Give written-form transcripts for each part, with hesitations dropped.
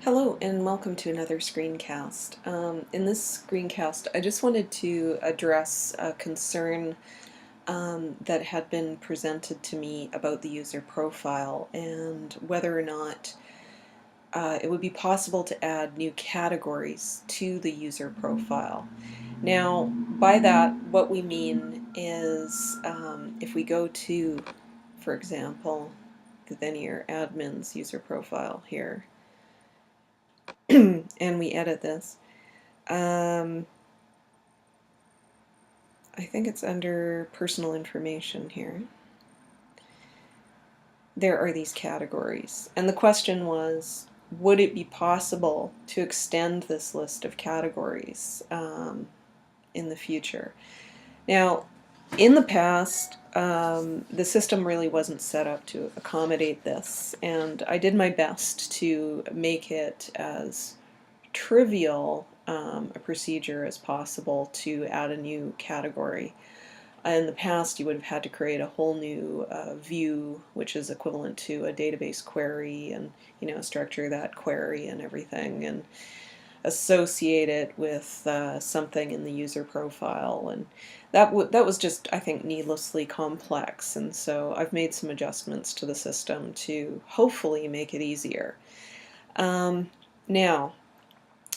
Hello and welcome to another screencast. In this screencast, I just wanted to address a concern that had been presented to me about the user profile and whether or not it would be possible to add new categories to the user profile. Now, by that, what we mean is if we go to, for example, the Linear admin's user profile here, and we edit this. I think it's under personal information here. There are these categories. And the question was, would it be possible to extend this list of categories in the future? Now, in the past, the system really wasn't set up to accommodate this, and I did my best to make it as trivial a procedure as possible to add a new category. In the past, you would have had to create a whole new view, which is equivalent to a database query, and structure that query and everything, and associate it with something in the user profile, and that was just, I think, needlessly complex. And so I've made some adjustments to the system to hopefully make it easier. Now,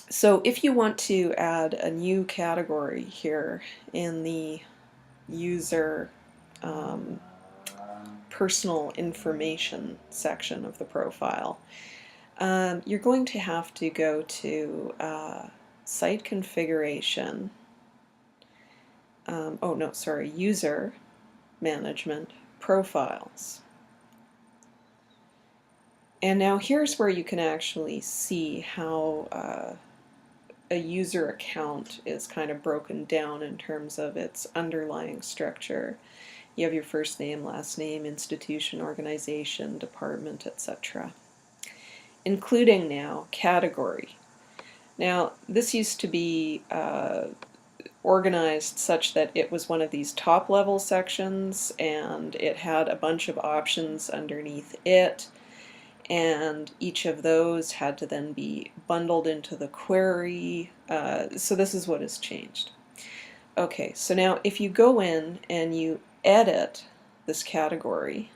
so if you want to add a new category here in the user personal information section of the profile, you're going to have to go to site configuration, user management profiles. And now here's where you can actually see how a user account is kind of broken down in terms of its underlying structure. You have your first name, last name, institution, organization, department, etc. Including now category. Now, this used to be organized such that it was one of these top level sections, and it had a bunch of options underneath it, and each of those had to then be bundled into the query. So this is what has changed. Okay, so now if you go in and you edit this category,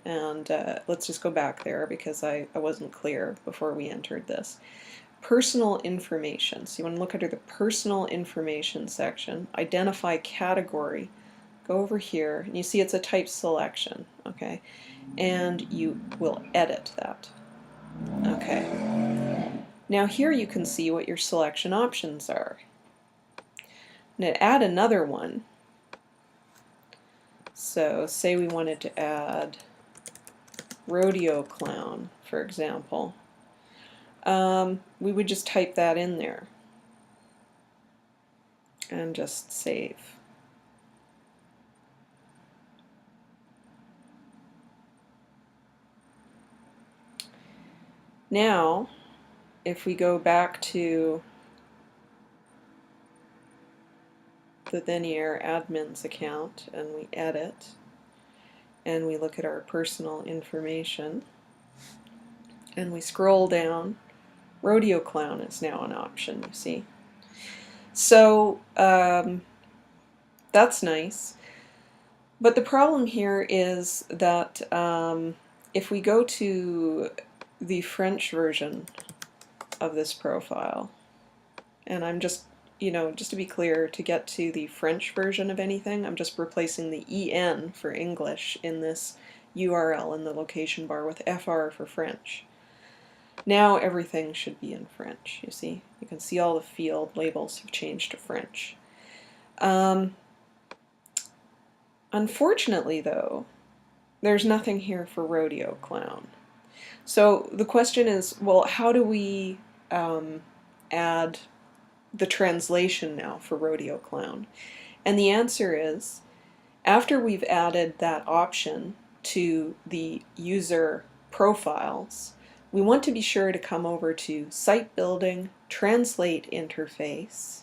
and let's just go back there because I wasn't clear before we entered this. Personal information. So you want to look under the personal information section, identify category, go over here, and you see it's a type selection, okay? And you will edit that. Okay. Now here you can see what your selection options are. Now add another one. So say we wanted to add rodeo clown, for example. We would just type that in there and just save. Now, if we go back to the Linear admin's account and we edit and we look at our personal information and we scroll down, rodeo clown is now an option, you see. So that's nice. But the problem here is that if we go to the French version of this profile, and I'm just, just to be clear, to get to the French version of anything, I'm just replacing the EN for English in this URL in the location bar with FR for French. Now everything should be in French, you see. You can see all the field labels have changed to French. Unfortunately, though, there's nothing here for rodeo clown. So the question is, well, how do we add the translation now for rodeo clown? And the answer is, after we've added that option to the user profiles, we want to be sure to come over to Site Building, Translate Interface,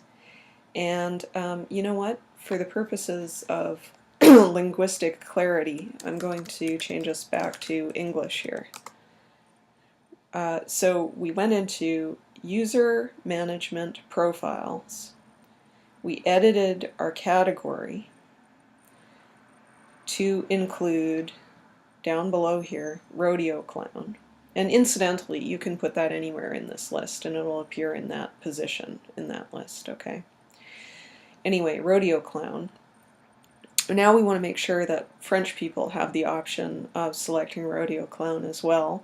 and you know what? For the purposes of linguistic clarity, I'm going to change us back to English here. So we went into user management profiles. We edited our category to include, down below here, rodeo clown. And incidentally, you can put that anywhere in this list and it'll appear in that position in that list, okay? Anyway, rodeo clown. Now we want to make sure that French people have the option of selecting rodeo clown as well.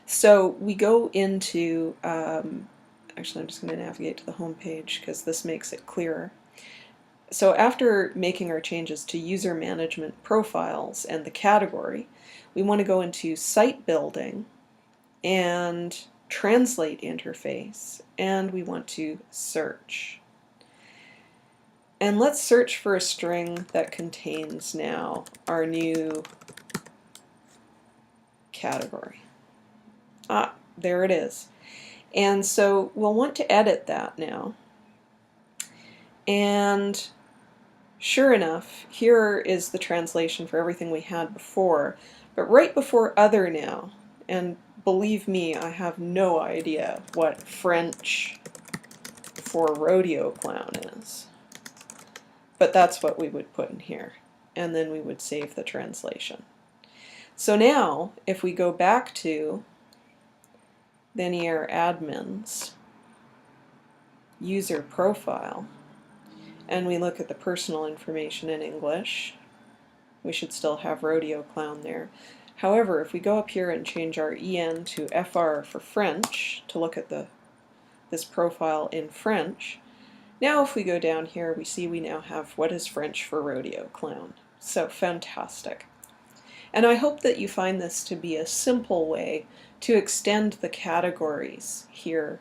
So we go into, actually I'm just going to navigate to the home page because this makes it clearer. So after making our changes to user management profiles and the category, we want to go into site building and translate interface, and we want to search. And let's search for a string that contains now our new category. Ah, there it is. And so we'll want to edit that now. And sure enough, here is the translation for everything we had before, but right before other now, and believe me, I have no idea what French for rodeo clown is, but that's what we would put in here, and then we would save the translation. So now, if we go back to Linear Admins, user profile, and we look at the personal information in English, we should still have rodeo clown there. However, if we go up here and change our EN to FR for French to look at this profile in French, now if we go down here we see we now have what is French for rodeo clown. So fantastic. And I hope that you find this to be a simple way to extend the categories here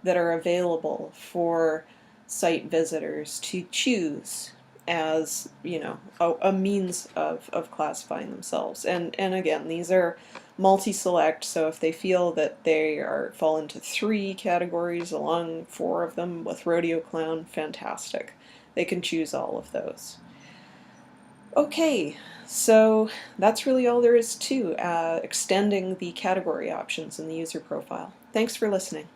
that are available for site visitors to choose as, you know, a means of classifying themselves. And again, these are multi-select, so if they feel that they fall into 3 categories along 4 of them with rodeo clown, fantastic. They can choose all of those. Okay, so that's really all there is to extending the category options in the user profile. Thanks for listening.